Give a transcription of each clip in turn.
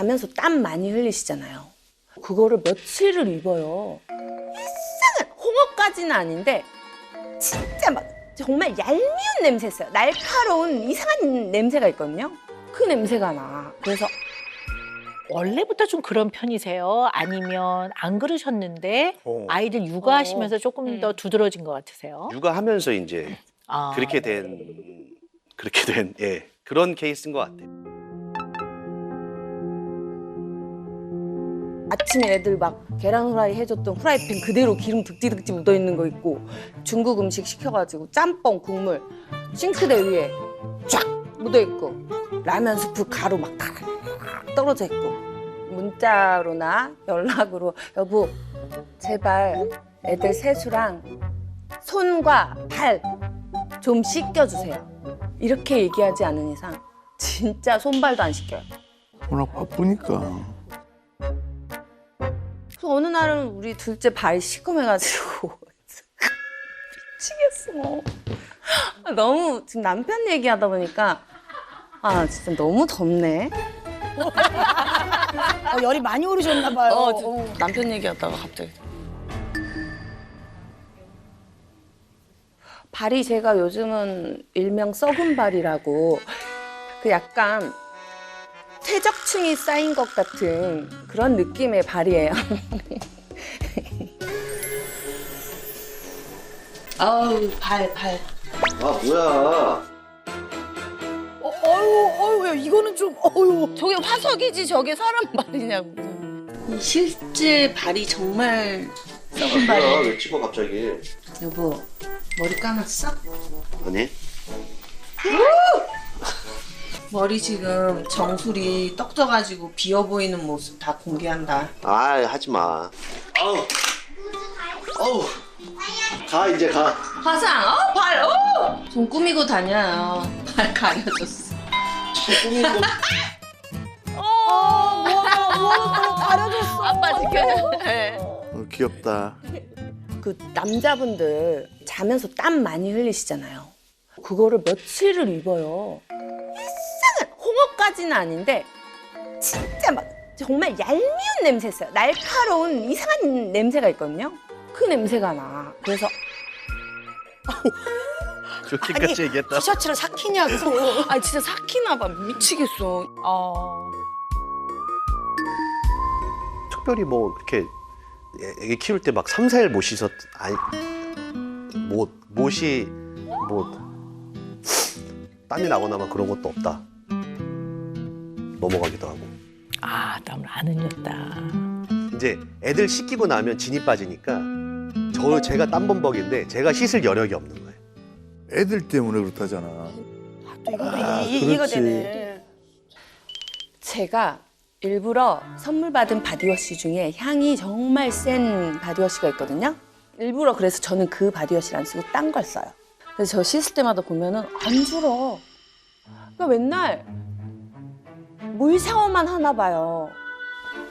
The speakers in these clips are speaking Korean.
자면서 땀 많이 흘리시잖아요. 그거를 며칠을 입어요. 이상한 홍어까지는 아닌데 진짜 막 정말 얄미운 냄새 있어요. 날카로운 이상한 냄새가 있거든요. 그 냄새가 나. 그래서 원래부터 좀 그런 편이세요? 아니면 안 그러셨는데 아이들 육아하시면서 조금 더 두드러진 것 같으세요? 육아하면서 이제 아, 그렇게 된 예, 그런 케이스인 것 같아요. 아침에 애들 막 계란 후라이 해줬던 후라이팬 그대로 기름 득지득지 묻어있는 거 있고 중국 음식 시켜가지고 짬뽕 국물 싱크대 위에 쫙 묻어있고 라면 스프 가루 막 떨어져 있고 문자로나 연락으로 여보 제발 애들 세수랑 손과 발 좀 씻겨주세요. 이렇게 얘기하지 않은 이상 진짜 손발도 안 씻겨요. 워낙 바쁘니까. 그래서 어느 날은 우리 둘째 발이 시커매가지고 미치겠어. 너무 지금 남편 얘기하다 보니까 아 진짜 너무 덥네. 열이 많이 오르셨나 봐요. 남편 얘기하다가 갑자기 발이 제가 요즘은 일명 썩은 발이라고 그 약간 퇴적층이 쌓인 것 같은 그런 느낌의 발이에요. 아우 발. 아 뭐야? 어유, 이거는 좀, 어유. 저게 화석이지 저게 사람 발이냐고. 이 실제 발이 정말 썩은 발이에요. 왜 찍어 갑자기? 여보 머리 감았어? 아니? 머리 지금 정수리 떡져가지고 비어 보이는 모습 다 공개한다. 아 하지 마. 아우. 가 이제 가. 화상, 발, 좀 꾸미고 다녀요. 발 가려졌어. 꾸미고. 가려졌어. 아빠 지켜줘. 귀엽다. 그 남자분들 자면서 땀 많이 흘리시잖아요. 그거를 며칠을 입어요. 이상한 홍어까지는 아닌데 진짜 막 정말 얄미운 냄새 있어요. 날카로운 이상한 냄새가 있거든요. 그 냄새가 나. 그래서 그렇게까지 얘기했다. 티셔츠를 삭히냐고. 아 진짜 삭히나 봐. 미치겠어. 특별히 뭐 이렇게 애기 키울 때 막 3, 4일 못 씻었 아니 못이 뭐 땀이 나거나 막 그런 것도 없다. 넘어가기도 하고. 아, 땀을 안 흘렸다. 이제 애들 씻기고 나면 진이 빠지니까 제가 땀범벅인데 제가 씻을 여력이 없는 거예요. 애들 때문에 그렇다잖아. 또 이것도 이해가 그렇지. 되네. 제가 일부러 선물 받은 바디워시 중에 향이 정말 센 바디워시가 있거든요. 일부러 그래서 저는 그 바디워시를 안 쓰고 딴 걸 써요. 그래서 저 씻을 때마다 보면은 안 줄어. 그러니까 맨날 물 샤워만 하나 봐요.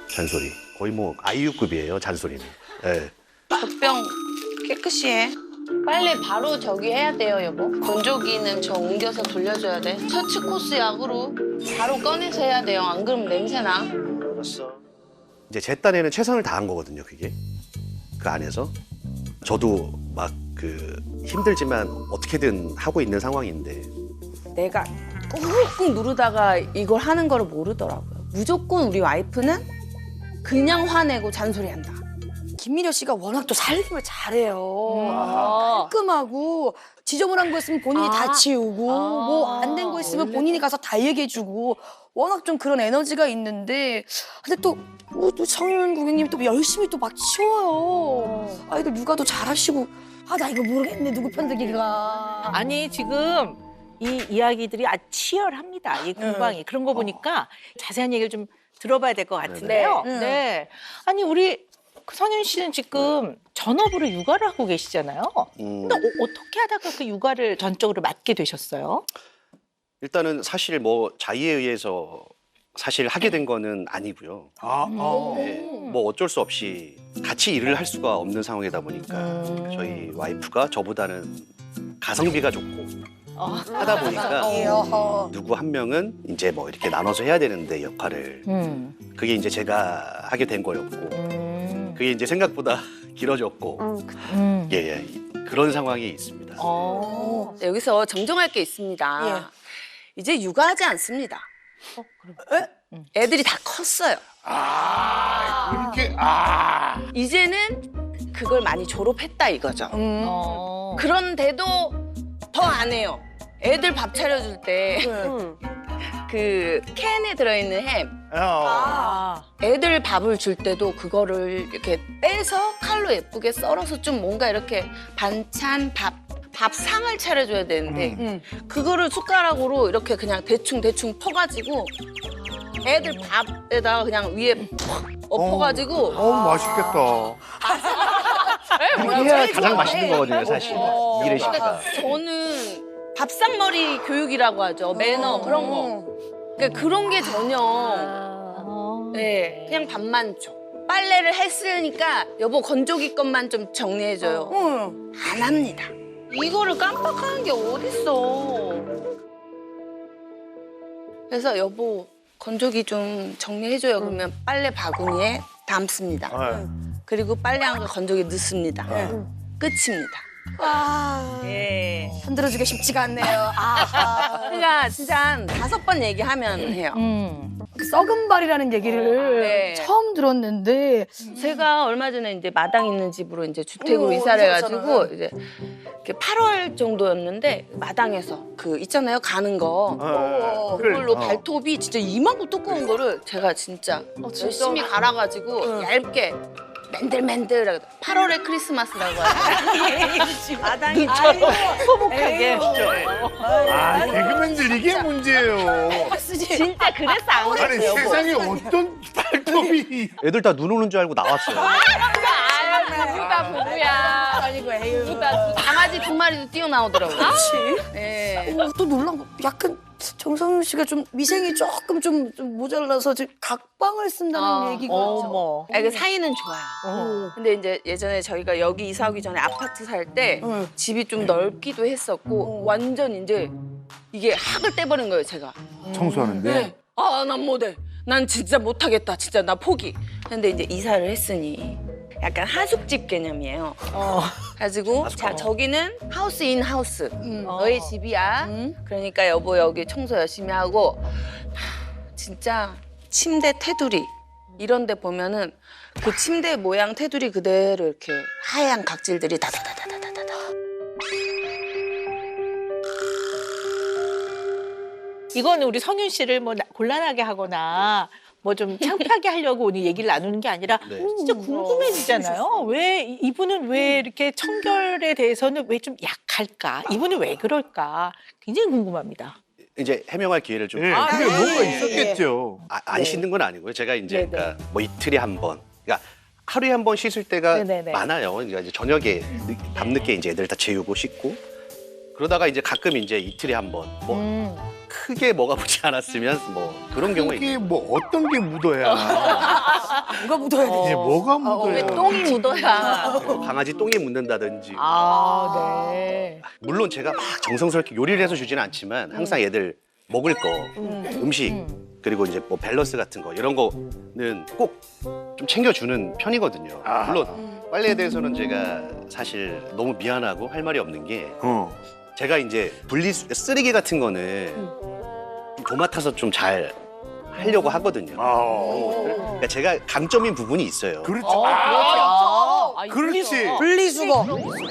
잔소리. 거의 뭐 아이유급이에요, 잔소리는. 예. 젖병 깨끗이 해. 빨리 바로 저기 해야 돼요, 여보. 건조기는 저 옮겨서 돌려줘야 돼. 셔츠 코스 약으로 바로 꺼내서 해야 돼요. 안 그러면 냄새 나. 알았어. 이제 제 딴에는 최선을 다한 거거든요, 그게. 그 안에서. 저도 막 힘들지만 어떻게든 하고 있는 상황인데. 내가 꾹꾹 누르다가 이걸 하는 거를 모르더라고요. 무조건 우리 와이프는 그냥 화내고 잔소리한다. 김미려 씨가 워낙 또 살림을 잘해요. 깔끔하고 지저분한 거 있으면 본인이 다 치우고 뭐 안 된 거 있으면 본인이 가서 다 얘기해주고 워낙 좀 그런 에너지가 있는데 근데 또 성윤 고객님이 또 열심히 또 막 치워요. 아이들 육아도 잘하시고 나 이거 모르겠네 누구 편 들기가. 아니, 지금 이 이야기들이 아주 치열합니다. 이 공방이. 그런 거 보니까 자세한 얘기를 좀 들어봐야 될 것 같은데요. 네. 네. 아니, 우리 성윤 씨는 지금 전업으로 육아를 하고 계시잖아요. 근데 어떻게 하다가 그 육아를 전적으로 맡게 되셨어요? 일단은 사실 뭐 자의에 의해서 사실 하게 된 거는 아니고요. 네, 뭐 어쩔 수 없이 같이 일을 할 수가 없는 상황이다 보니까 저희 와이프가 저보다는 가성비가 좋고 하다 보니까 어허. 누구 한 명은 이제 뭐 이렇게 나눠서 해야 되는데 역할을 그게 이제 제가 하게 된 거였고 그게 이제 생각보다 길어졌고 예, 그런 상황이 있습니다. 네, 여기서 정정할 게 있습니다. 이제 육아하지 않습니다. 애들이 다 컸어요. 이렇게 이제는 그걸 많이 졸업했다 이거죠. 그런데도 더 안 해요. 애들 밥 차려줄 때 그 캔에 들어있는 햄 애들 밥을 줄 때도 그거를 이렇게 빼서 칼로 예쁘게 썰어서 좀 뭔가 이렇게 반찬 밥상을 차려줘야 되는데 그거를 숟가락으로 이렇게 그냥 대충 퍼가지고 애들 밥에다가 그냥 위에 퍽 엎어가지고 맛있겠다. 이게 가장 맛있는 거거든요, 사실. 이 레시피가. 저는 밥상머리 교육이라고 하죠. 매너 그런 거. 그러니까 그런 게 전혀 네, 그냥 밥만 줘. 빨래를 했으니까 여보 건조기 것만 좀 정리해줘요. 안 합니다. 이거를 깜빡하는 게 어딨어. 그래서 여보 건조기 좀 정리해줘요. 그러면 빨래 바구니에 담습니다. 그리고 빨래한 거 건조기에 넣습니다. 끝입니다. 예. 흔들어주기 쉽지가 않네요. 그러니까 진짜 한 5번 얘기하면 해요. 썩은 발이라는 얘기를 네. 처음 들었는데 제가 얼마 전에 이제 마당 있는 집으로 이제 주택으로 이사를 해가지고 이제 이렇게 8월 정도였는데 마당에서 그 있잖아요 가는 거 그걸로 발톱이 진짜 이만큼 두꺼운 거를 제가 진짜 열심히 갈아가지고 얇게 맨들맨들하게 8월의 크리스마스라고 하죠. 마당이 소복하게. 개그맨들 이게 문제예요. 진짜 그래서 안 아니 그랬어요. 세상에 어떤 발톱이 애들 다 눈 오는 줄 알고 나왔어요. 부부야. 아니고 에휴. 강아지 2마리도 뛰어나오더라고요. 네. 또 놀란 거 약간 정성윤 씨가 좀 위생이 조금 좀 모자라서 지금 각방을 쓴다는 얘기가 있죠. 아니, 그 사이는 좋아요. 근데 이제 예전에 저희가 여기 이사 오기 전에 아파트 살 때 집이 좀 넓기도 했었고 완전 이제 이게 학을 떼버린 거예요, 제가. 청소하는데 난 못해. 난 진짜 못하겠다. 진짜 나 포기. 근데 이제 이사를 했으니 약간 하숙집 개념이에요. 가지고 자 저기는 하우스 인 하우스. 너의 집이야. 그러니까 여보 여기 청소 열심히 하고 진짜 침대 테두리 이런 데 보면은 그 침대 모양 테두리 그대로 이렇게 하얀 각질들이 다다다다다다다. 이거는 우리 성윤 씨를 뭐 곤란하게 하거나 뭐 좀 창피하게 하려고 오늘 얘기를 나누는 게 아니라 네. 진짜 궁금해지잖아요. 왜 이분은 왜 이렇게 청결에 대해서는 왜 좀 약할까? 이분은 왜 그럴까? 굉장히 궁금합니다. 이제 해명할 기회를 좀. 예, 그게 뭔가 있었겠죠. 안 씻는 건 아니고요. 제가 이제 그러니까 뭐 이틀에 한 번, 그러니까 하루에 한 번 씻을 때가 네네네. 많아요. 그러니까 이제 저녁에 밤늦게 이제 애들 다 재우고 씻고 그러다가 이제 가끔 이제 이틀에 한 번, 뭐 크게 뭐가 묻지 않았으면 뭐 그런 경우에 이게 뭐 어떤 게 묻어야 누가 묻어야 돼? 이게 뭐가 묻어야 왜 똥이 묻어야. 강아지 똥이 묻는다든지. 네. 물론 제가 막 정성스럽게 요리를 해서 주지는 않지만 항상 애들 먹을 거, 음식 그리고 이제 뭐 밸런스 같은 거 이런 거는 꼭 좀 챙겨주는 편이거든요. 물론 빨래에 대해서는 제가 사실 너무 미안하고 할 말이 없는 게 제가 이제 쓰레기 같은 거는 도맡아서 좀 잘 하려고 하거든요. 그러니까 제가 강점인 부분이 있어요. 그렇죠. 그렇지. 그렇지. 분리수거.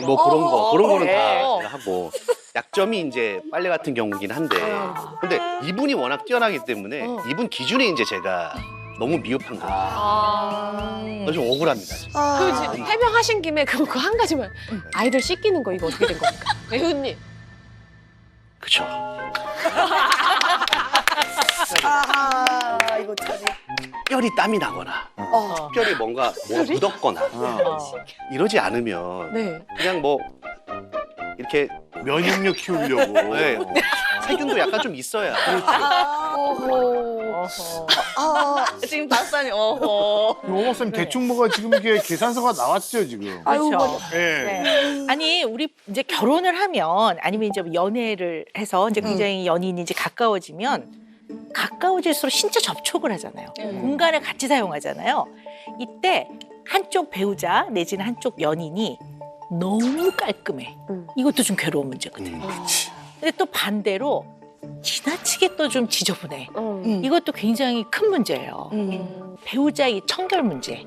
뭐 그런 거는 다 제가 하고 약점이 이제 빨래 같은 경우긴 한데 근데 이분이 워낙 뛰어나기 때문에 이분 기준에 이제 제가 너무 미흡한 거예요. 그래서 좀 억울합니다. 진짜. 그 해명하신 김에 그거 한 가지만 아이들 씻기는 거 이거 어떻게 된 겁니까? 배우님. 그쵸. 이거 참. 특별히 땀이 나거나 특별히 뭔가 묻었거나 이러지 않으면 네. 그냥 뭐 이렇게 면역력 키우려고. 네, 세균도 약간 좀 있어야. 지금 박사님, 어허. 영업사님 대충 뭐가 지금 이게 계산서가 나왔죠 지금. 아유, 그렇죠. 맞아. 예. 네. 아니 우리 이제 결혼을 하면 아니면 이제 연애를 해서 이제 굉장히 연인이 이제 가까워지면 가까워질수록 신체 접촉을 하잖아요. 공간을 같이 사용하잖아요. 이때 한쪽 배우자 내지는 한쪽 연인이 너무 깔끔해. 이것도 좀 괴로운 문제거든요. 근데 또 반대로 지나치게 또 좀 지저분해. 이것도 굉장히 큰 문제예요. 배우자의 청결 문제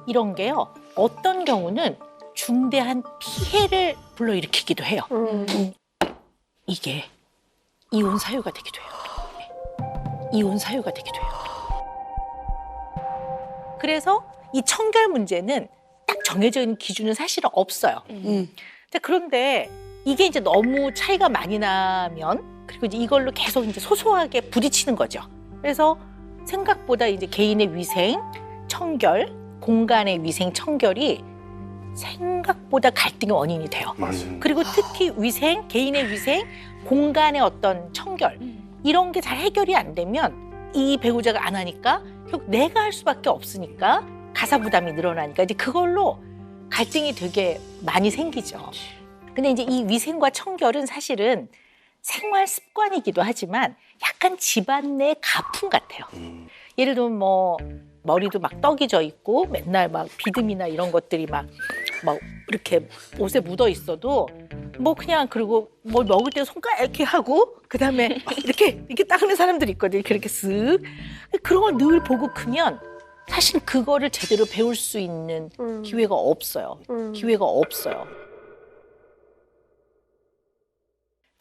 이런 게요. 어떤 경우는 중대한 피해를 불러일으키기도 해요. 이게 이혼 사유가 되기도 해요. 이혼 사유가 되기도 해요. 그래서 이 청결 문제는 딱 정해져 있는 기준은 사실은 없어요. 그런데 이게 이제 너무 차이가 많이 나면 그리고 이제 이걸로 계속 이제 소소하게 부딪히는 거죠. 그래서 생각보다 이제 개인의 위생, 청결, 공간의 위생, 청결이 생각보다 갈등의 원인이 돼요. 그리고 특히 위생, 개인의 위생, 공간의 어떤 청결 이런 게 잘 해결이 안 되면 이 배우자가 안 하니까 결국 내가 할 수밖에 없으니까 가사 부담이 늘어나니까 이제 그걸로 갈등이 되게 많이 생기죠. 근데 이제 이 위생과 청결은 사실은 생활 습관이기도 하지만 약간 집안 내 가풍 같아요. 예를 들면 뭐 머리도 막 떡이 져 있고 맨날 막 비듬이나 이런 것들이 막 이렇게 옷에 묻어 있어도 뭐 그냥 그리고 뭘 먹을 때 손가락 이렇게 하고 그다음에 이렇게 닦는 사람들이 있거든요. 이렇게 쓱 그런 걸 늘 보고 크면 사실 그거를 제대로 배울 수 있는 기회가 없어요. 기회가 없어요.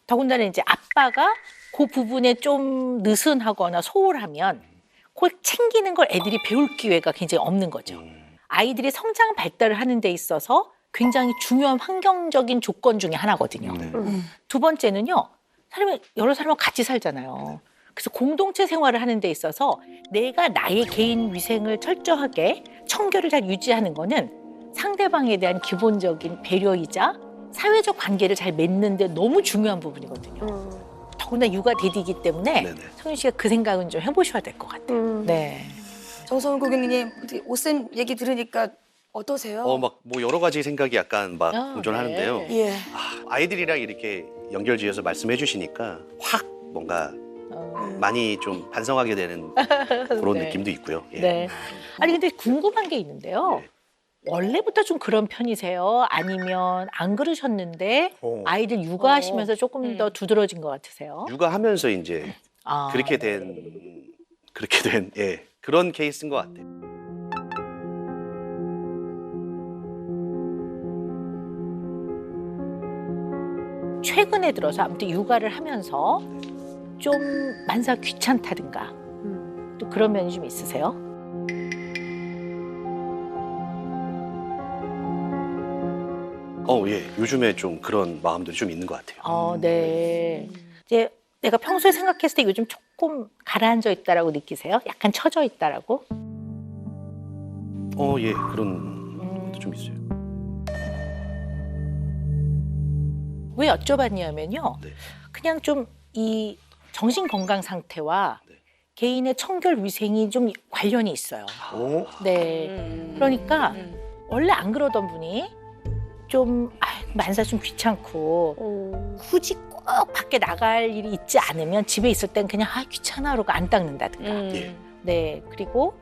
더군다나 이제 아빠가 그 부분에 좀 느슨하거나 소홀하면 그걸 챙기는 걸 애들이 배울 기회가 굉장히 없는 거죠. 아이들이 성장 발달을 하는 데 있어서 굉장히 중요한 환경적인 조건 중에 하나거든요. 두 번째는요. 여러 사람과 같이 살잖아요. 그래서 공동체 생활을 하는 데 있어서 내가 나의 개인 위생을 철저하게 청결을 잘 유지하는 거는 상대방에 대한 기본적인 배려이자 사회적 관계를 잘 맺는 데 너무 중요한 부분이거든요. 더구나 육아 대디이기 때문에 네네. 성윤 씨가 그 생각은 좀 해보셔야 될 것 같아요. 네. 정성훈 고객님, 오쌤 얘기 들으니까 어떠세요? 막 뭐 여러 가지 생각이 약간 막 아, 공존하는데요. 네. 예. 아이들이랑 이렇게 연결지어서 말씀해 주시니까 확 뭔가 많이 좀 반성하게 되는 그런 네. 느낌도 있고요. 예. 네. 아니 근데 궁금한 게 있는데요. 네. 원래부터 좀 그런 편이세요? 아니면 안 그러셨는데 아이들 육아하시면서 조금 더 두드러진 것 같으세요? 육아하면서 이제 아, 그렇게 된 예, 그런 케이스인 것 같아요. 최근에 들어서 아무튼 육아를 하면서 좀 만사 귀찮다든가 또 그런 면이 좀 있으세요? 예, 요즘에 좀 그런 마음들이 좀 있는 것 같아요. 네. 이제 내가 평소에 생각했을 때 요즘 조금 가라앉아 있다라고 느끼세요? 약간 처져 있다라고? 예, 그런 것도 좀 있어요. 왜 여쭤봤냐면요. 네. 그냥 좀 이 정신 건강 상태와 네. 개인의 청결 위생이 좀 관련이 있어요. 오? 네. 그러니까 원래 안 그러던 분이 좀 만사 좀 귀찮고 굳이 꼭 밖에 나갈 일이 있지 않으면 집에 있을 땐 그냥 귀찮아 그러고 안 닦는다든가. 예. 네. 그리고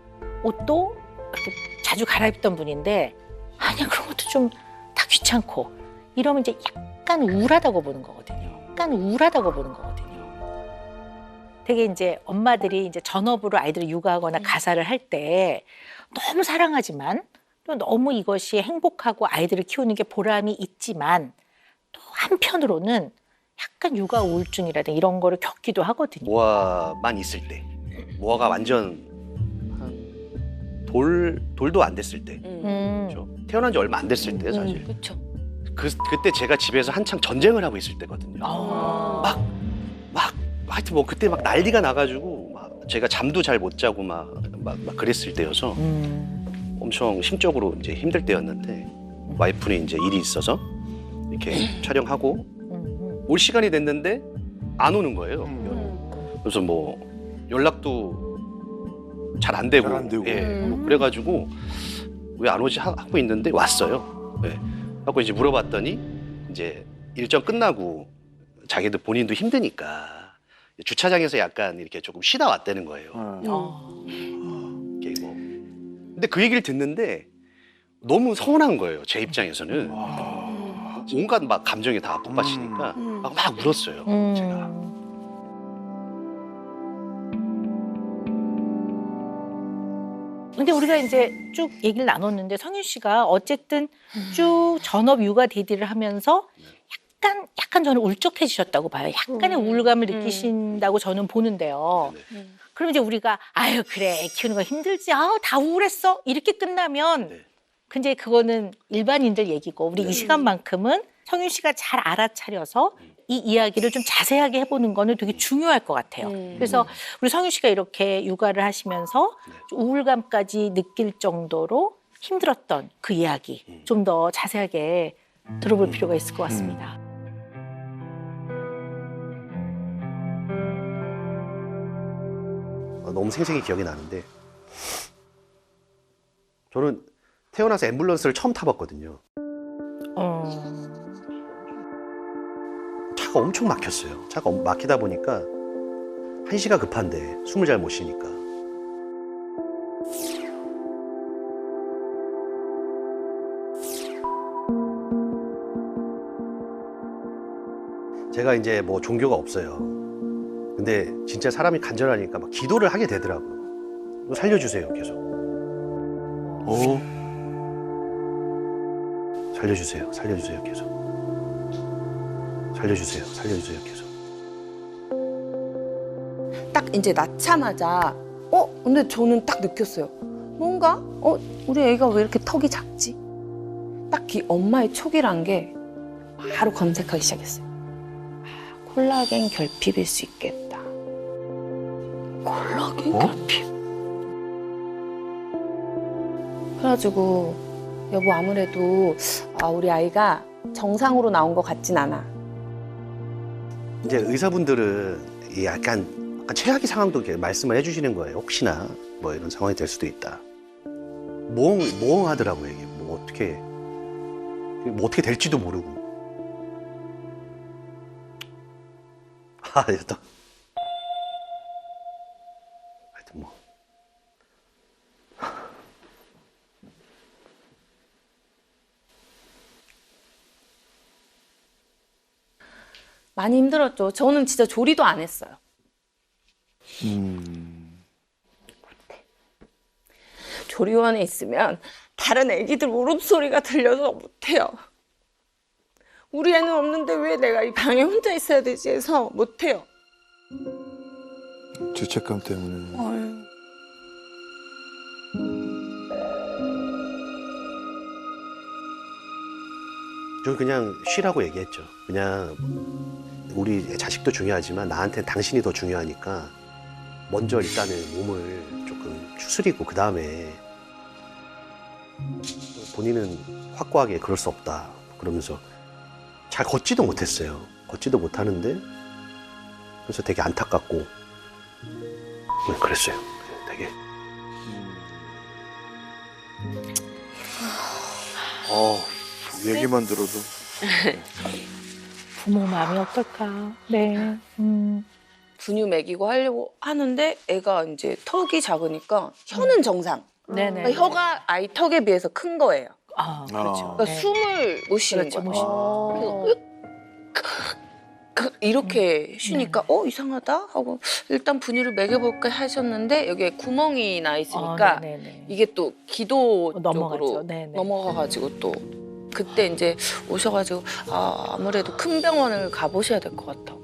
옷도 이렇게 자주 갈아입던 분인데 그냥 그런 것도 좀 다 귀찮고 이러면 이제 약간 우울하다고 보는 거거든요. 약간 우울하다고 보는 거거든요. 되게 이제 엄마들이 이제 전업으로 아이들을 육아하거나 가사를 할 때 너무 사랑하지만 또 너무 이것이 행복하고 아이들을 키우는 게 보람이 있지만 또 한편으로는 약간 육아 우울증이라든가 이런 거를 겪기도 하거든요. 모아만 있을 때, 모아가 완전 돌도 안 됐을 때, 그렇죠? 태어난 지 얼마 안 됐을 때 사실. 그렇죠. 그때 제가 집에서 한창 전쟁을 하고 있을 때거든요. 막 하여튼 뭐 그때 막 난리가 나가지고 막 제가 잠도 잘 못 자고 막 그랬을 때여서 엄청 심적으로 이제 힘들 때였는데 와이프는 이제 일이 있어서 이렇게 촬영하고 올 시간이 됐는데 안 오는 거예요. 그래서 뭐 연락도 잘 안 되고, 잘안 되고. 예, 뭐 그래가지고 왜 안 오지 하고 있는데 왔어요. 예. 하고 이제 물어봤더니 이제 일정 끝나고 자기들 본인도 힘드니까 주차장에서 약간 이렇게 조금 쉬다 왔다는 거예요. 이게 뭐. 근데 그 얘기를 듣는데 너무 서운한 거예요. 제 입장에서는. 온갖 막 감정이 다 북받치니까 막 울었어요. 제가. 근데 우리가 이제 쭉 얘기를 나눴는데 성윤 씨가 어쨌든 쭉 전업 육아 대디를 하면서 약간 저는 울적해지셨다고 봐요. 약간의 우울감을 느끼신다고 저는 보는데요. 그럼 이제 우리가 아유 그래 애 키우는 거 힘들지. 아우 다 우울했어. 이렇게 끝나면 네. 근데 그거는 일반인들 얘기고 우리 이 시간만큼은 성윤 씨가 잘 알아차려서 이 이야기를 좀 자세하게 해보는 거는 되게 중요할 것 같아요. 그래서 우리 성윤 씨가 이렇게 육아를 하시면서 우울감까지 느낄 정도로 힘들었던 그 이야기 좀 더 자세하게 들어볼 필요가 있을 것 같습니다. 너무 생생히 기억이 나는데 저는 태어나서 앰뷸런스를 처음 타봤거든요. 차가 엄청 막혔어요. 차가 막히다 보니까 한시가 급한데 숨을 잘 못 쉬니까. 제가 이제 뭐 종교가 없어요. 근데 진짜 사람이 간절하니까 막 기도를 하게 되더라고요. 이거 살려주세요, 계속. 살려주세요, 살려주세요, 계속. 살려주세요, 살려주세요, 계속. 딱 이제 낳자마자 근데 저는 딱 느꼈어요. 뭔가 우리 애가 왜 이렇게 턱이 작지? 딱 이 엄마의 촉이란 게 바로 검색하기 시작했어요. 콜라겐 결핍일 수 있겠다. 콜라겐 결핍? 그래가지고 여보 아무래도 우리 아이가 정상으로 나온 것 같진 않아. 이제 의사분들은 이 약간 최악의 상황도 이렇게 말씀을 해주시는 거예요. 혹시나 뭐 이런 상황이 될 수도 있다. 멍하더라고요, 이게. 뭐 어떻게 될지도 모르고. 됐다. 하여튼 뭐. 많이 힘들었죠. 저는 진짜 조리도 안 했어요. 조리원에 있으면 다른 애기들 울음소리가 들려서 못해요. 우리 애는 없는데 왜 내가 이 방에 혼자 있어야 되지 해서 못해요. 죄책감 때문에. 저는 그냥 쉬라고 얘기했죠. 그냥 우리 자식도 중요하지만 나한테는 당신이 더 중요하니까 먼저 일단은 몸을 조금 추스리고 그 다음에 본인은 확고하게 그럴 수 없다 그러면서 잘 걷지도 못했어요. 걷지도 못하는데 그래서 되게 안타깝고 그랬어요. 되게. 얘기만 들어도. 부모 마음이 어떨까. 네. 분유 먹이고 하려고 하는데 애가 이제 턱이 작으니까 혀는 정상. 네네. 그러니까 혀가 아이 턱에 비해서 큰 거예요. 그렇죠. 그러니까 네. 숨을 못 쉬는 그렇죠, 거예요. 못 쉬는 그래서 이렇게 쉬니까 이상하다 하고 일단 분유를 먹여볼까 하셨는데 여기에 구멍이 나 있으니까 네네네. 이게 또 기도 넘어가죠. 쪽으로 네네. 넘어가가지고 또 그때 이제 오셔가지고 아무래도 큰 병원을 가보셔야 될 것 같다고.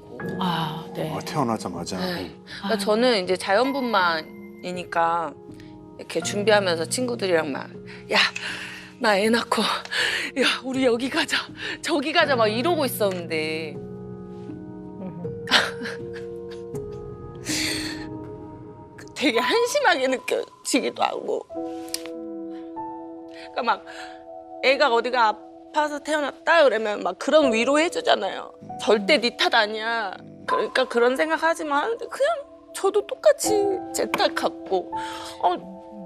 네. 태어나자마자. 네. 그러니까 저는 이제 자연분만이니까 이렇게 준비하면서 친구들이랑 막 야 나 애 낳고 야 우리 여기 가자 저기 가자 막 이러고 있었는데 되게 한심하게 느껴지기도 하고 그러니까 막 애가 어디가 아파서 태어났다 그러면 막 그런 위로해 주잖아요. 절대 네 탓 아니야. 그러니까 그런 생각하지만 하는데 그냥 저도 똑같이 제 탓 같고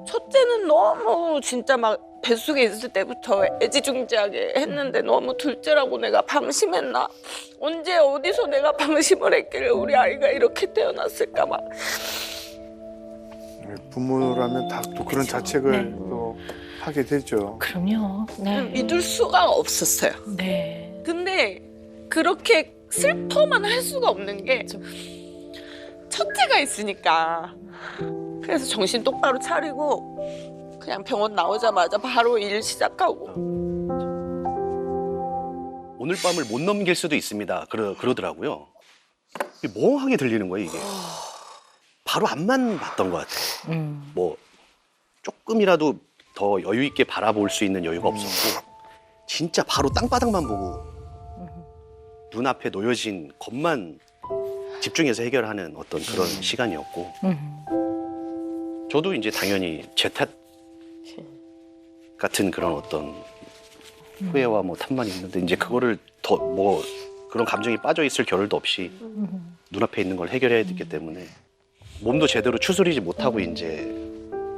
첫째는 너무 진짜 막 뱃속에 있을 때부터 애지중지하게 했는데 너무 둘째라고 내가 방심했나? 언제 어디서 내가 방심을 했길래 우리 아이가 이렇게 태어났을까 막. 부모라면 다 또 그런 자책을 네. 또 하게 되죠. 그럼요. 네. 믿을 수가 없었어요. 네. 근데 그렇게 슬퍼만 할 수가 없는 게 첫째가 있으니까. 그래서 정신 똑바로 차리고 그냥 병원 나오자마자 바로 일 시작하고. 오늘 밤을 못 넘길 수도 있습니다. 그러더라고요. 이게 멍하게 들리는 거예요, 이게. 바로 앞만 봤던 것 같아요. 뭐 조금이라도 더 여유 있게 바라볼 수 있는 여유가 없었고 진짜 바로 땅바닥만 보고 눈앞에 놓여진 것만 집중해서 해결하는 어떤 그런 시간이었고 저도 이제 당연히 제 탓 같은 그런 어떤 후회와 뭐 탓만 있는데 이제 그거를 더 뭐 그런 감정이 빠져 있을 겨를도 없이 눈앞에 있는 걸 해결해야 되기 때문에 몸도 제대로 추스리지 못하고 이제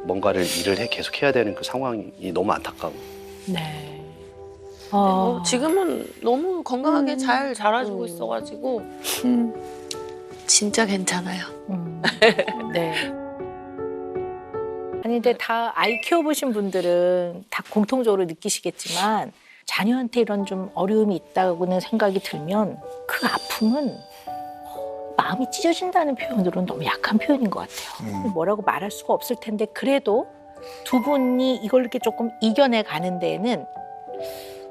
뭔가를 일을 계속 해야 되는 그 상황이 너무 안타까워. 네. 지금은 너무 건강하게 잘 자라주고 있어가지고 진짜 괜찮아요. 네. 아니 근데 다 아이 키워보신 분들은 다 공통적으로 느끼시겠지만 자녀한테 이런 좀 어려움이 있다고는 생각이 들면 그 아픔은 마음이 찢어진다는 표현으로는 너무 약한 표현인 것 같아요. 뭐라고 말할 수가 없을 텐데 그래도 두 분이 이걸 이렇게 조금 이겨내 가는 데에는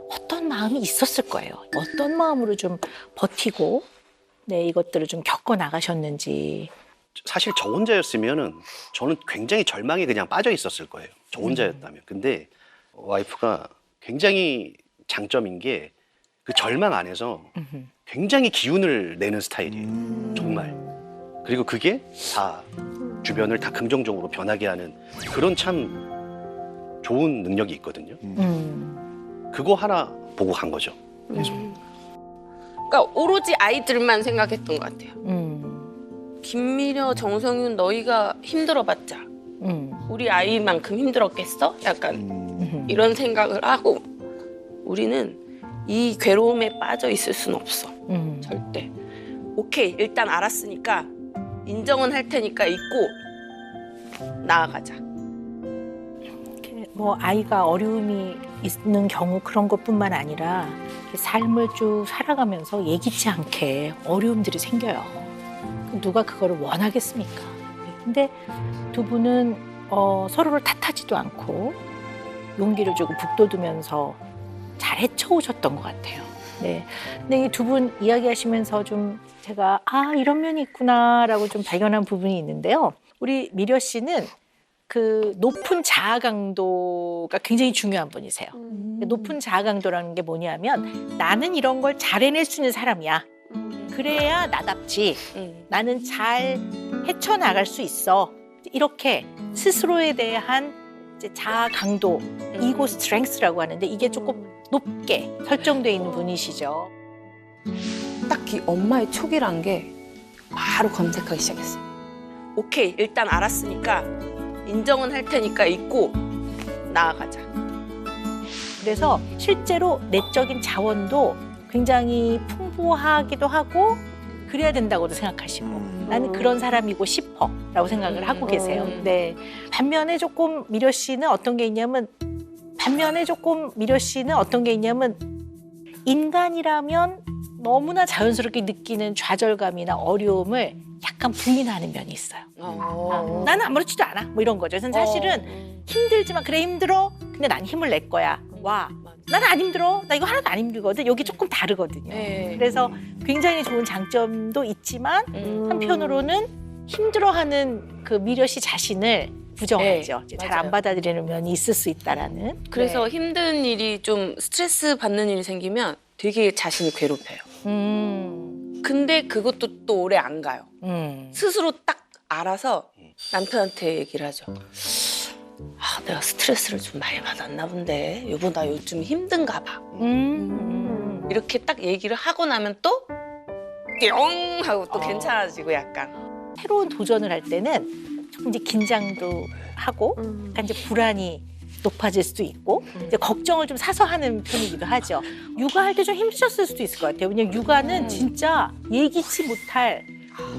어떤 마음이 있었을 거예요. 어떤 마음으로 좀 버티고 네, 이것들을 좀 겪어 나가셨는지. 사실 저 혼자였으면은 저는 굉장히 절망에 그냥 빠져 있었을 거예요. 저 혼자였다면. 근데 와이프가 굉장히 장점인 게 그 절망 안에서 굉장히 기운을 내는 스타일이에요. 정말. 그리고 그게 다 주변을 다 긍정적으로 변하게 하는 그런 참 좋은 능력이 있거든요. 그거 하나 보고 간 거죠. 계속. 그러니까 오로지 아이들만 생각했던 것 같아요. 김미려, 정성윤 너희가 힘들어봤자 우리 아이만큼 힘들었겠어? 약간 이런 생각을 하고 우리는 이 괴로움에 빠져 있을 수는 없어. 절대. 오케이, 일단 알았으니까 인정은 할 테니까 잊고 나아가자. 뭐 아이가 어려움이 있는 경우 그런 것뿐만 아니라 삶을 쭉 살아가면서 예기치 않게 어려움들이 생겨요. 누가 그거를 원하겠습니까? 근데 두 분은 서로를 탓하지도 않고 용기를 주고 북돋우면서 잘 헤쳐오셨던 것 같아요. 네. 근데 이 두 분 이야기하시면서 좀 제가 이런 면이 있구나라고 좀 발견한 부분이 있는데요. 우리 미려 씨는 그 높은 자아 강도가 굉장히 중요한 분이세요. 높은 자아 강도라는 게 뭐냐면 나는 이런 걸 잘 해낼 수 있는 사람이야. 그래야 나답지. 나는 잘 헤쳐나갈 수 있어. 이렇게 스스로에 대한 이제 자아 강도, 이고 스트렝스라고 하는데 이게 조금 높게 설정되어 있는 분이시죠. 딱히 엄마의 촉이란 게 바로 검색하기 시작했어요. 오케이, 일단 알았으니까 인정은 할 테니까 잊고 나아가자. 그래서 실제로 내적인 자원도 굉장히 풍부하기도 하고 그래야 된다고도 생각하시고 나는 그런 사람이고 싶어라고 생각을 하고 계세요. 네. 반면에 조금 미려 씨는 어떤 게 있냐면 인간이라면 너무나 자연스럽게 느끼는 좌절감이나 어려움을 약간 부인하는 면이 있어요. 나는 아무렇지도 않아. 뭐 이런 거죠. 그래서 사실은 힘들지만 그래 힘들어. 근데 난 힘을 낼 거야. 와. 나는 안 힘들어. 나 이거 하나도 안 힘들거든. 여기 조금 다르거든요. 그래서 굉장히 좋은 장점도 있지만 한편으로는 힘들어하는 그 미려 씨 자신을 부정하죠. 잘 안 받아들이는 면이 있을 수 있다라는. 그래서 힘든 일이 좀 스트레스 받는 일이 생기면 되게 자신이 괴롭혀요. 근데 그것도 또 오래 안 가요. 스스로 딱 알아서 남편한테 얘기를 하죠. 내가 스트레스를 좀 많이 받았나 본데 여보 나 요즘 힘든가 봐. 이렇게 딱 얘기를 하고 나면 또 뿅 하고 또 괜찮아지고 약간. 새로운 도전을 할 때는 조금 이제 긴장도 하고 약간 이제 불안이 높아질 수도 있고 이제 걱정을 좀 사서 하는 편이기도 하죠. 육아할 때 좀 힘드셨을 수도 있을 것 같아요. 왜냐면 육아는 진짜 예기치 못할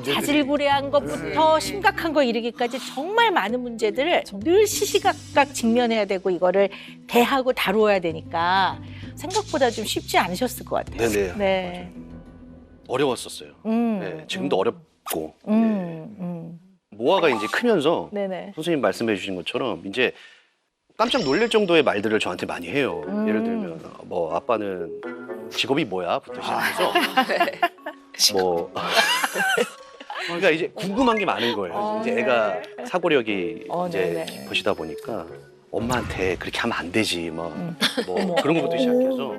자질구레한 것부터 심각한 거 이르기까지 정말 많은 문제들을 늘 시시각각 직면해야 되고 이거를 대하고 다루어야 되니까 생각보다 좀 쉽지 않으셨을 것 같아요. 네네. 네. 어려웠었어요. 네, 지금도 어렵고. 모아가 이제 크면서 네네. 선생님 말씀해 주신 것처럼 이제 깜짝 놀랄 정도의 말들을 저한테 많이 해요. 예를 들면 뭐 아빠는 직업이 뭐야?부터 시작해서 뭐 그러니까 이제 궁금한 게 많은 거예요. 이제 애가 사고력이 이제 네네. 깊으시다 보니까 엄마한테 그렇게 하면 안 되지 뭐 그런 것부터 시작해서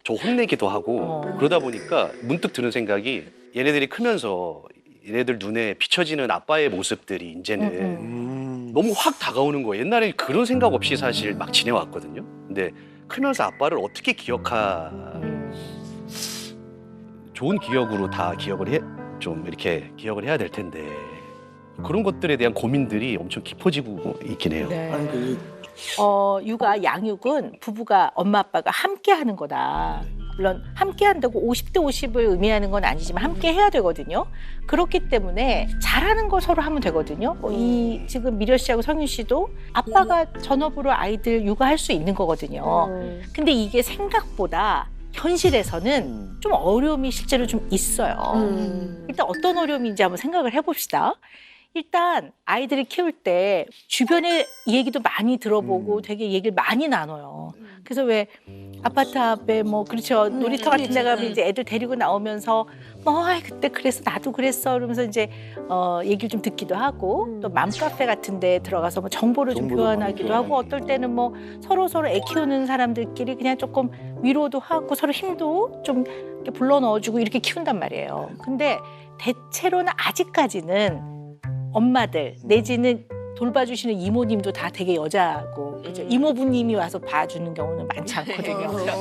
저 혼내기도 하고 그러다 보니까 문득 드는 생각이 얘네들이 크면서 얘네들 눈에 비춰지는 아빠의 모습들이 이제는 너무 확 다가오는 거예요. 옛날에 그런 생각 없이 사실 막 지내왔거든요. 근데 크면서 아빠를 어떻게 좋은 기억으로 다 좀 이렇게 기억을 해야 될 텐데 그런 것들에 대한 고민들이 엄청 깊어지고 있긴 해요. 네. 아니 그 육아, 양육은 부부가 엄마 아빠가 함께 하는 거다. 물론 함께 한다고 50대 50을 의미하는 건 아니지만 함께 해야 되거든요. 그렇기 때문에 잘하는 거 서로 하면 되거든요. 이 지금 미려 씨하고 성윤 씨도 아빠가 전업으로 아이들 육아할 수 있는 거거든요. 근데 이게 생각보다 현실에서는 좀 어려움이 실제로 좀 있어요. 일단 어떤 어려움인지 한번 생각을 해봅시다. 일단 아이들을 키울 때 주변의 얘기도 많이 들어보고 되게 얘기를 많이 나눠요. 그래서 왜 아파트 앞에 뭐 그렇죠 놀이터 같은 데 가면 이제 애들 데리고 나오면서 뭐 아이 그때 그랬어 나도 그랬어 그러면서 이제 얘기를 좀 듣기도 하고 또 맘카페 같은 데 들어가서 뭐 정보를 좀 정보도 교환하기도 많이 하고 어떨 때는 뭐 서로 애 키우는 사람들끼리 그냥 조금 위로도 하고 서로 힘도 좀 이렇게 불러 넣어주고 이렇게 키운단 말이에요. 근데 대체로는 아직까지는 엄마들 내지는 돌봐주시는 이모님도 다 되게 여자고 그죠? 이모부님이 와서 봐주는 경우는 많지 않거든요. 그러니까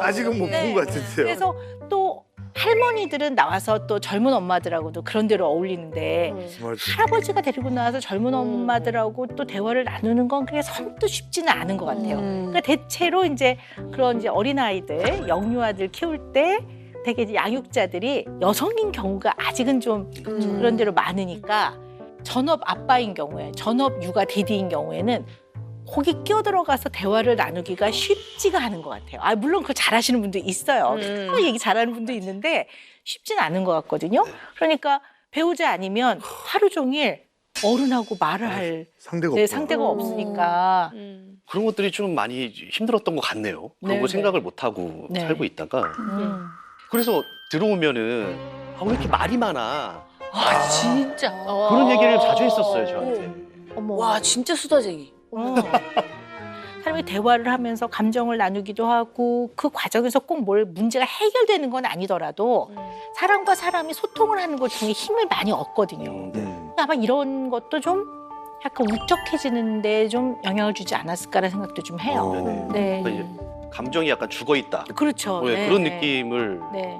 아직은 못 본 것 같은데요. 그래서 또 할머니들은 나와서 또 젊은 엄마들하고도 그런 대로 어울리는데 맞아. 할아버지가 데리고 나와서 젊은 엄마들하고 또 대화를 나누는 건 그게 선뜻 쉽지는 않은 것 같아요. 그러니까 대체로 이제 그런 이제 어린아이들, 영유아들 키울 때 되게 이제 양육자들이 여성인 경우가 아직은 좀 그런 대로 많으니까 전업 아빠인 경우에, 전업 육아 대디인 경우에는 거기 끼어들어가서 대화를 나누기가 쉽지가 않은 것 같아요. 물론 그걸 잘하시는 분도 있어요. 얘기 잘하는 분도 있는데 쉽지는 않은 것 같거든요. 그러니까 배우자 아니면 하루 종일 어른하고 말을 할 상대가 네, 없구나. 상대가 없으니까 그런 것들이 좀 많이 힘들었던 것 같네요. 그런 거 네네. 생각을 못 하고 네. 살고 있다가 그래서 들어오면은 왜 이렇게 말이 많아? 진짜. 그런 얘기를 자주 했었어요 저한테. 와 진짜 수다쟁이. 사람이 대화를 하면서 감정을 나누기도 하고 그 과정에서 꼭 뭘 문제가 해결되는 건 아니더라도 사람과 사람이 소통을 하는 것 중에 힘을 많이 얻거든요. 아마 이런 것도 좀 약간 울적해지는데 좀 영향을 주지 않았을까라는 생각도 좀 해요. 네. 그러니까 이제 감정이 약간 죽어 있다. 그렇죠. 네, 그런 네. 느낌을 네.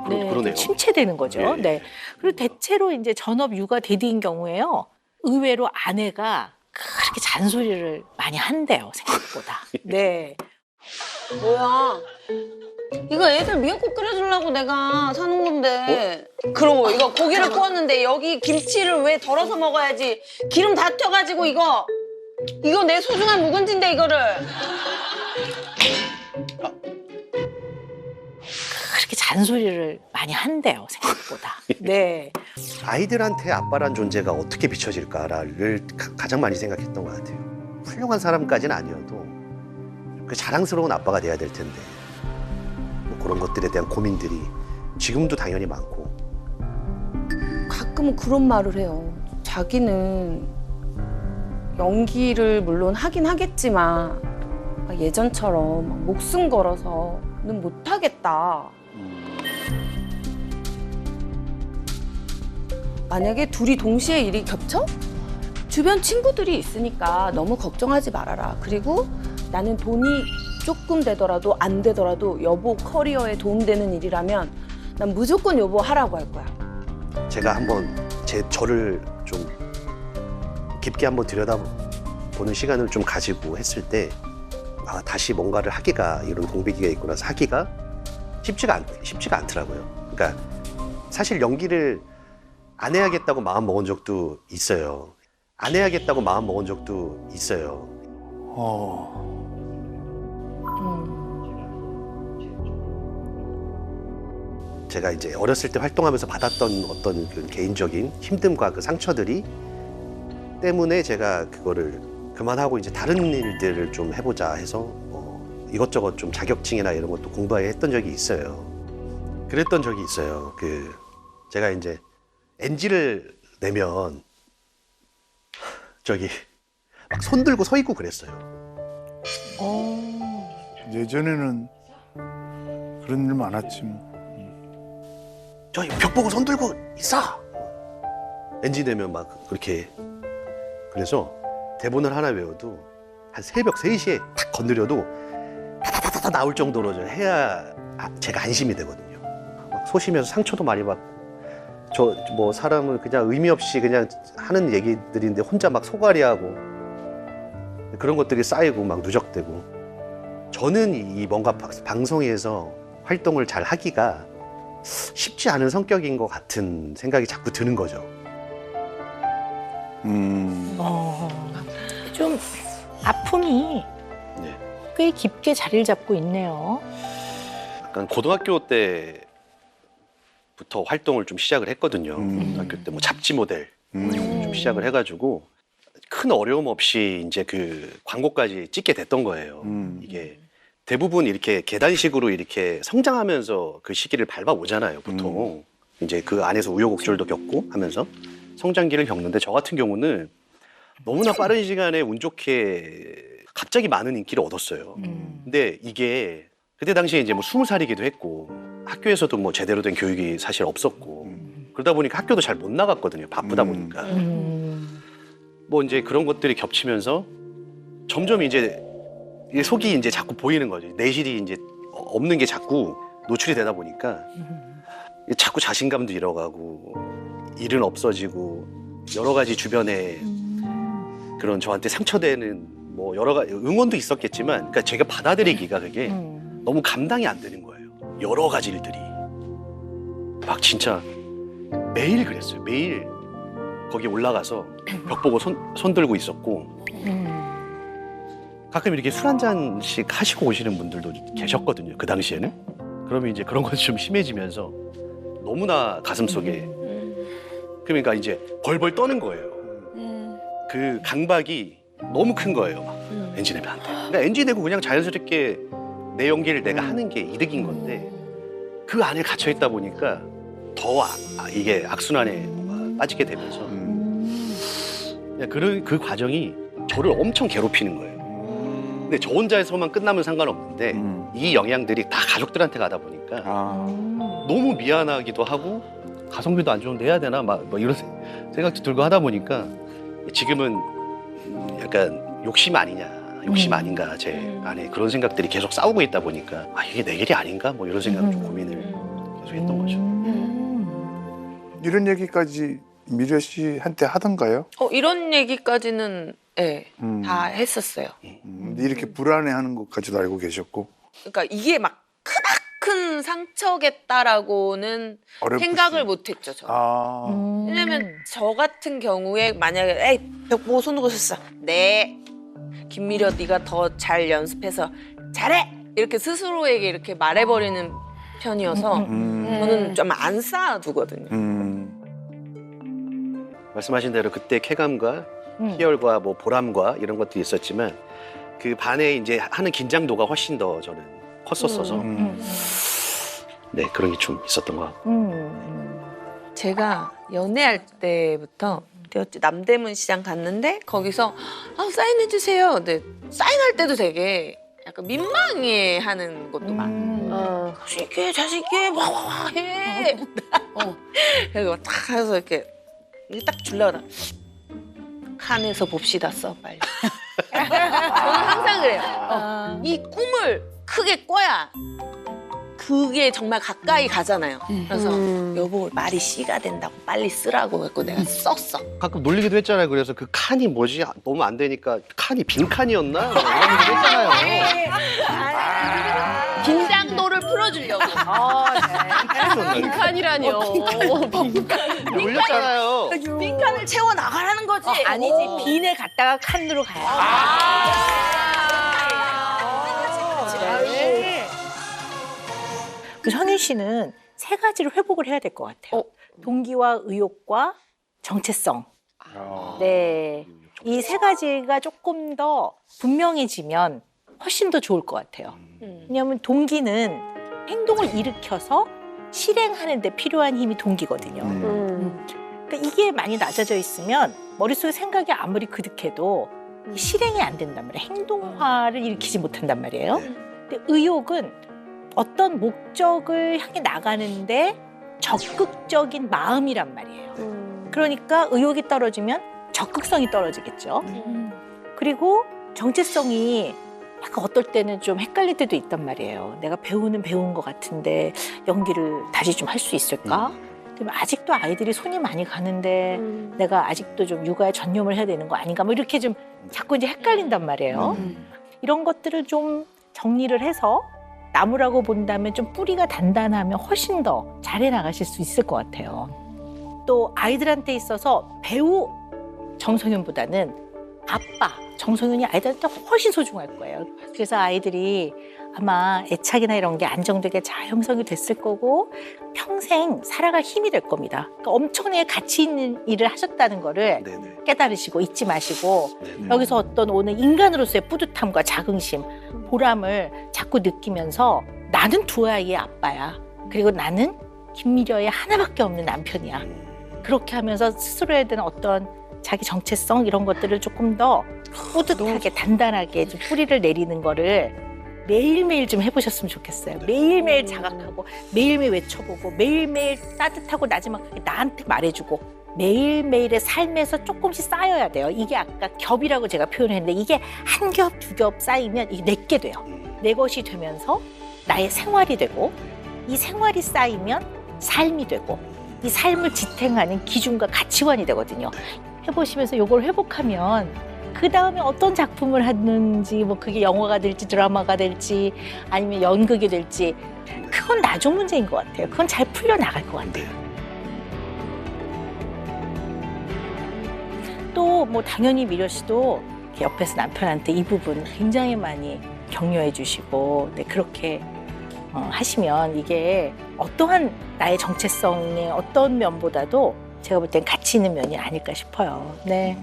그러네요. 침체되는 거죠. 네. 네. 그리고 대체로 이제 전업 육아 대디인 경우에요. 의외로 아내가 그렇게 잔소리를 많이 한대요, 생각보다. 네. 뭐야? 이거 애들 미역국 끓여주려고 내가 사는 건데. 그러고 이거 고기를 구웠는데 여기 김치를 왜 덜어서 먹어야지? 기름 다 튀어가지고 이거 내 소중한 묵은지인데 이거를. 그렇게 잔소리를 많이 한대요, 생각보다. 네. 아이들한테 아빠란 존재가 어떻게 비춰질까를 가장 많이 생각했던 것 같아요. 훌륭한 사람까지는 아니어도 그 자랑스러운 아빠가 돼야 될 텐데 뭐 그런 것들에 대한 고민들이 지금도 당연히 많고. 가끔은 그런 말을 해요. 자기는 연기를 물론 하긴 하겠지만 예전처럼 목숨 걸어서는 못하겠다. 만약에 둘이 동시에 일이 겹쳐? 주변 친구들이 있으니까 너무 걱정하지 말아라. 그리고 나는 돈이 조금 되더라도 안 되더라도 여보 커리어에 도움되는 일이라면 난 무조건 여보 하라고 할 거야. 제가 한번 저를 좀 깊게 한번 들여다보는 시간을 좀 가지고 했을 때 다시 뭔가를 하기가 이런 공백기가 있고 나서 하기가 쉽지가 않더라고요. 그러니까 사실 연기를 안 해야겠다고 마음 먹은 적도 있어요. 제가 이제 어렸을 때 활동하면서 받았던 어떤 그 개인적인 힘듦과 그 상처들이 때문에 제가 그거를 그만하고 이제 다른 일들을 좀 해보자 해서 이것저것 좀 자격증이나 이런 것도 공부했던 적이 있어요. 그랬던 적이 있어요. 제가 이제 NG를 내면 막 손 들고 서 있고 그랬어요. 예전에는 그런 일 많았지 뭐. 저기 벽 보고 손 들고 있어. NG 내면 막 그렇게. 그래서 대본을 하나 외워도 한 새벽 3시에 탁 건드려도 다다다다 나올 정도로 해야 제가 안심이 되거든요. 막 쏘시면서 상처도 많이 받고 저 뭐 사람은 그냥 의미 없이 그냥 하는 얘기들인데 혼자 막 소갈이하고 그런 것들이 쌓이고 막 누적되고 저는 이 뭔가 방송에서 활동을 잘 하기가 쉽지 않은 성격인 것 같은 생각이 자꾸 드는 거죠. 좀 아픔이 네. 꽤 깊게 자리를 잡고 있네요. 약간 고등학교 때부터 활동을 좀 시작을 했거든요. 고등학교 때 뭐 잡지 모델 좀 시작을 해가지고 큰 어려움 없이 이제 그 광고까지 찍게 됐던 거예요. 이게 대부분 이렇게 계단식으로 이렇게 성장하면서 그 시기를 밟아오잖아요, 보통. 이제 그 안에서 우여곡절도 겪고 하면서 성장기를 겪는데 저 같은 경우는 너무나 빠른 시간에 운 좋게 갑자기 많은 인기를 얻었어요. 근데 이게 그때 당시에 이제 뭐 20살이기도 했고 학교에서도 뭐 제대로 된 교육이 사실 없었고 그러다 보니까 학교도 잘 못 나갔거든요. 바쁘다 보니까. 뭐 이제 그런 것들이 겹치면서 점점 이제 속이 이제 자꾸 보이는 거죠. 내실이 이제 없는 게 자꾸 노출이 되다 보니까 자꾸 자신감도 잃어가고 일은 없어지고 여러 가지 주변에 그런 저한테 상처되는 뭐 여러 가지 응원도 있었겠지만 그러니까 제가 받아들이기가 그게 너무 감당이 안 되는 거예요. 여러 가지 일들이 막 진짜 매일 그랬어요. 매일 거기 올라가서 벽 보고 손 들고 있었고 가끔 이렇게 술 한 잔씩 하시고 오시는 분들도 계셨거든요. 그 당시에는. 그러면 이제 그런 것이 좀 심해지면서 너무나 가슴속에 그러니까 이제 벌벌 떠는 거예요. 그 강박이 너무 큰 거예요. 막 NG 내면 안 돼. 그러니까 NG 내고 그냥 자연스럽게 내 연기를 내가 하는 게 이득인 건데 그 안에 갇혀 있다 보니까 더 이게 악순환에 빠지게 되면서 그냥 그 과정이 저를 엄청 괴롭히는 거예요. 근데 저 혼자서만 끝나면 상관없는데 이 영향들이 다 가족들한테 가다 보니까 너무 미안하기도 하고 가성비도 안 좋은데 해야 되나 막 이런 생각도 들고 하다 보니까 지금은 약간 욕심 아닌가 제 안에 그런 생각들이 계속 싸우고 있다 보니까 이게 내 길이 아닌가 뭐 이런 생각을 좀 고민을 계속 했던 거죠. 이런 얘기까지 미려 씨한테 하던가요? 이런 얘기까지는 다 했었어요. 이렇게 불안해하는 것까지도 알고 계셨고. 그러니까 이게 막 크나큰 상처겠다라고는 어렵겠어요. 생각을 못했죠. 저. 왜냐면 저 같은 경우에 만약에 에이 벽 보고 손 들고 있었어. 네. 김미려 네가 더 잘 연습해서 잘해. 이렇게 스스로에게 이렇게 말해버리는 편이어서 저는 좀 안 쌓아두거든요. 말씀하신 대로 그때 쾌감과 희열과 뭐 보람과 이런 것들이 있었지만 그 반에 이제 하는 긴장도가 훨씬 더 저는 컸었어서 네 그런 게 좀 있었던 것 같고 제가 연애할 때부터 남대문 시장 갔는데 거기서 사인해주세요. 근데 사인할 때도 되게 약간 민망해하는 것도 많아. 자식이 자식이 와 해. 그래서 딱 해서 이렇게 딱 주려고 칸에서 봅시다 써 빨리. 저는 항상 그래요. 이 꿈을 크게 꿔야 그게 정말 가까이 가잖아요. 그래서 여보 말이 씨가 된다고 빨리 쓰라고 했고 내가 썼어. 가끔 놀리기도 했잖아요. 그래서 그 칸이 뭐지? 너무 안 되니까 칸이 빈 칸이었나? 뭐 이런 얘기도 했잖아요. 긴장도를 풀어주려고. 빈칸이라뇨. 놀렸잖아요. 빈칸을 채워 나가라는 거지. 아니지, 빈에 갔다가 칸으로 가야 돼. 그래서 현윤 씨는 세 가지를 회복을 해야 될 것 같아요. 동기와 의욕과 정체성. 네. 이 세 가지가 조금 더 분명해지면 훨씬 더 좋을 것 같아요. 왜냐하면 동기는 행동을 일으켜서 실행하는 데 필요한 힘이 동기거든요. 그러니까 이게 많이 낮아져 있으면 머릿속에 생각이 아무리 그득해도 이 실행이 안 된단 말이에요. 행동화를 일으키지 못한단 말이에요. 근데 의욕은 어떤 목적을 향해 나가는데 적극적인 마음이란 말이에요. 그러니까 의욕이 떨어지면 적극성이 떨어지겠죠. 그리고 정체성이 약간 어떨 때는 좀 헷갈릴 때도 있단 말이에요. 내가 배운 것 같은데 연기를 다시 좀 할 수 있을까? 그러면 아직도 아이들이 손이 많이 가는데 내가 아직도 좀 육아에 전념을 해야 되는 거 아닌가? 뭐 이렇게 좀 자꾸 이제 헷갈린단 말이에요. 이런 것들을 좀 정리를 해서 나무라고 본다면 좀 뿌리가 단단하면 훨씬 더 잘해 나가실 수 있을 것 같아요. 또 아이들한테 있어서 배우 정성윤보다는 아빠 정성윤이 아이들한테 훨씬 소중할 거예요. 그래서 아이들이 아마 애착이나 이런 게 안정되게 잘 형성이 됐을 거고 평생 살아갈 힘이 될 겁니다. 그러니까 엄청나게 가치 있는 일을 하셨다는 거를 네네. 깨달으시고 잊지 마시고 네네. 여기서 어떤 오늘 인간으로서의 뿌듯함과 자긍심, 보람을 자꾸 느끼면서 나는 두 아이의 아빠야. 그리고 나는 김미려의 하나밖에 없는 남편이야. 그렇게 하면서 스스로 해야 되는 어떤 자기 정체성 이런 것들을 조금 더 뿌듯하게 단단하게 좀 뿌리를 내리는 거를 매일매일 좀 해보셨으면 좋겠어요. 매일매일 자각하고 매일매일 외쳐보고 매일매일 따뜻하고 나지막하게 나한테 말해주고 매일매일의 삶에서 조금씩 쌓여야 돼요. 이게 아까 겹이라고 제가 표현했는데 이게 한 겹, 두 겹 쌓이면 이게 내게 돼요. 내 것이 되면서 나의 생활이 되고 이 생활이 쌓이면 삶이 되고 이 삶을 지탱하는 기준과 가치관이 되거든요. 해보시면서 이걸 회복하면 그 다음에 어떤 작품을 하는지 뭐 그게 영화가 될지 드라마가 될지 아니면 연극이 될지 그건 나중 문제인 것 같아요. 그건 잘 풀려나갈 것 같아요. 또 뭐 당연히 미려 씨도 옆에서 남편한테 이 부분 굉장히 많이 격려해 주시고 네, 그렇게 하시면 이게 어떠한 나의 정체성의 어떤 면보다도 제가 볼 땐 가치 있는 면이 아닐까 싶어요. 네.